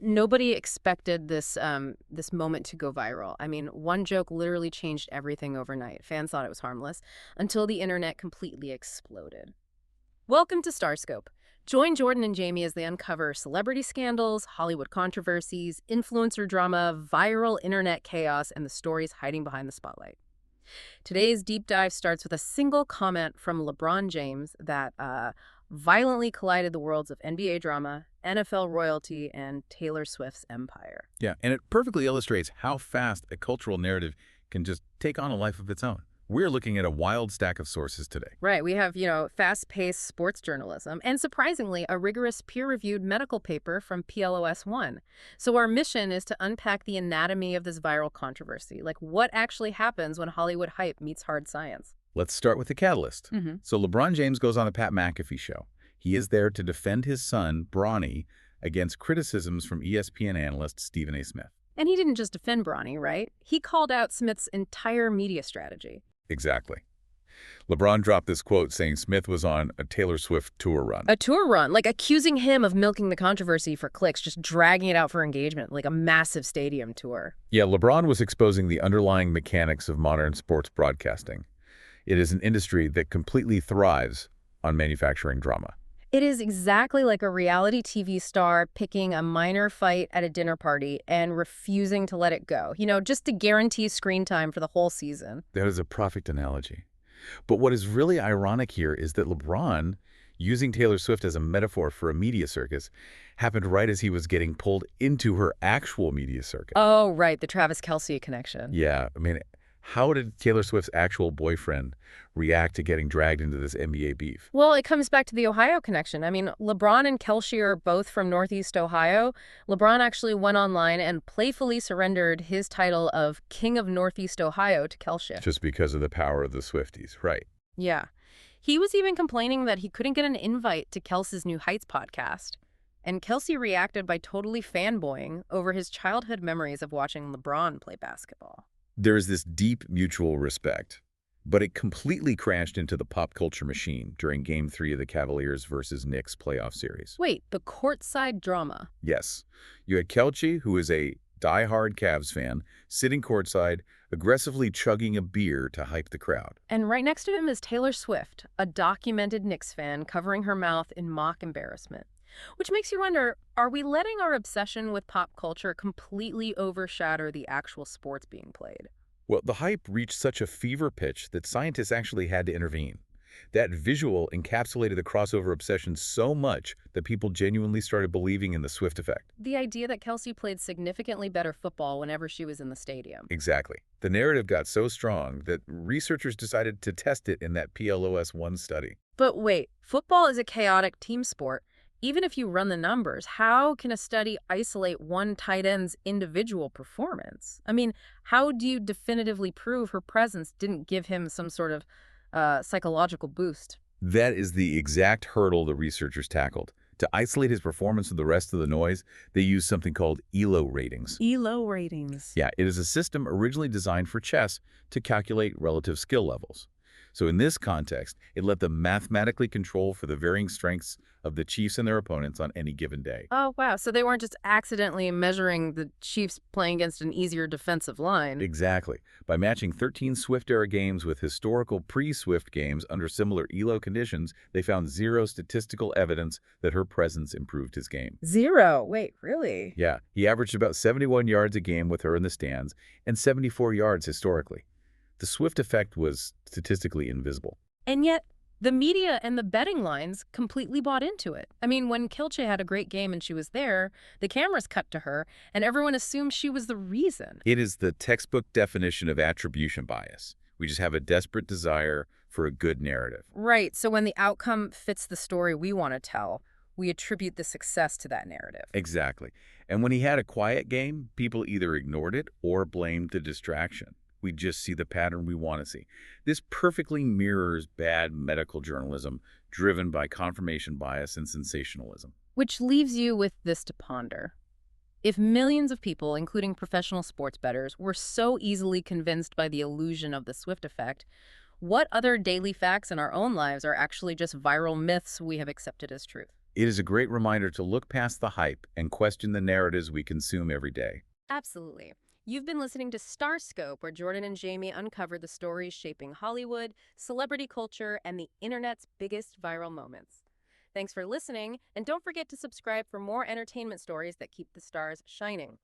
nobody expected this moment to go viral. I mean, one joke literally changed everything overnight. Fans thought it was harmless until the internet completely exploded. Welcome to Starscope. Join Jordan and Jamie as they uncover celebrity scandals, Hollywood controversies, influencer drama, viral internet chaos, and the stories hiding behind the spotlight. Today's deep dive starts with a single comment from LeBron James that violently collided the worlds of NBA drama, NFL royalty, and Taylor Swift's empire. Yeah, and it perfectly illustrates how fast a cultural narrative can just take on a life of its own. We're looking at a wild stack of sources today. Right, we have, fast-paced sports journalism and, surprisingly, a rigorous peer-reviewed medical paper from PLOS One. So our mission is to unpack the anatomy of this viral controversy, like what actually happens when Hollywood hype meets hard science. Let's start with the catalyst. Mm-hmm. So LeBron James goes on the Pat McAfee show. He is there to defend his son, Bronny, against criticisms from ESPN analyst Stephen A. Smith. And he didn't just defend Bronny, right? He called out Smith's entire media strategy. Exactly. LeBron dropped this quote saying Smith was on a Taylor Swift tour run. A tour run, like accusing him of milking the controversy for clicks, just dragging it out for engagement, like a massive stadium tour. Yeah, LeBron was exposing the underlying mechanics of modern sports broadcasting. It is an industry that completely thrives on manufacturing drama. It is exactly like a reality TV star picking a minor fight at a dinner party and refusing to let it go, just to guarantee screen time for the whole season. That is a perfect analogy. But what is really ironic here is that LeBron, using Taylor Swift as a metaphor for a media circus, happened right as he was getting pulled into her actual media circuit. Oh, right, the Travis Kelce connection. Yeah, I mean, how did Taylor Swift's actual boyfriend react to getting dragged into this NBA beef? Well, it comes back to the Ohio connection. I mean, LeBron and Kelce are both from Northeast Ohio. LeBron actually went online and playfully surrendered his title of King of Northeast Ohio to Kelce. Just because of the power of the Swifties, right? Yeah. He was even complaining that he couldn't get an invite to Kelce's New Heights podcast. And Kelce reacted by totally fanboying over his childhood memories of watching LeBron play basketball. There is this deep mutual respect, but it completely crashed into the pop culture machine during Game 3 of the Cavaliers versus Knicks playoff series. Wait, the courtside drama. Yes. You had Kelce, who is a diehard Cavs fan, sitting courtside, aggressively chugging a beer to hype the crowd. And right next to him is Taylor Swift, a documented Knicks fan covering her mouth in mock embarrassment. Which makes you wonder, are we letting our obsession with pop culture completely overshadow the actual sports being played? Well, the hype reached such a fever pitch that scientists actually had to intervene. That visual encapsulated the crossover obsession so much that people genuinely started believing in the Swift effect. The idea that Kelce played significantly better football whenever she was in the stadium. Exactly. The narrative got so strong that researchers decided to test it in that PLOS One study. But wait, football is a chaotic team sport. Even if you run the numbers, how can a study isolate one tight end's individual performance? I mean, how do you definitively prove her presence didn't give him some sort of psychological boost? That is the exact hurdle the researchers tackled. To isolate his performance from the rest of the noise, they used something called ELO ratings. ELO ratings. Yeah, it is a system originally designed for chess to calculate relative skill levels. So in this context, it let them mathematically control for the varying strengths of the Chiefs and their opponents on any given day. Oh, wow. So they weren't just accidentally measuring the Chiefs playing against an easier defensive line. Exactly. By matching 13 Swift-era games with historical pre-Swift games under similar ELO conditions, they found zero statistical evidence that her presence improved his game. Zero? Wait, really? Yeah, he averaged about 71 yards a game with her in the stands and 74 yards historically. The Swift effect was statistically invisible. And yet, the media and the betting lines completely bought into it. I mean, when Kelce had a great game and she was there, the cameras cut to her, and everyone assumed she was the reason. It is the textbook definition of attribution bias. We just have a desperate desire for a good narrative. Right, so when the outcome fits the story we want to tell, we attribute the success to that narrative. Exactly. And when he had a quiet game, people either ignored it or blamed the distraction. We just see the pattern we want to see. This perfectly mirrors bad medical journalism driven by confirmation bias and sensationalism. Which leaves you with this to ponder. If millions of people, including professional sports bettors, were so easily convinced by the illusion of the Swift effect, what other daily facts in our own lives are actually just viral myths we have accepted as truth? It is a great reminder to look past the hype and question the narratives we consume every day. Absolutely. You've been listening to Starscope, where Jordan and Jamie uncover the stories shaping Hollywood, celebrity culture, and the internet's biggest viral moments. Thanks for listening, and don't forget to subscribe for more entertainment stories that keep the stars shining.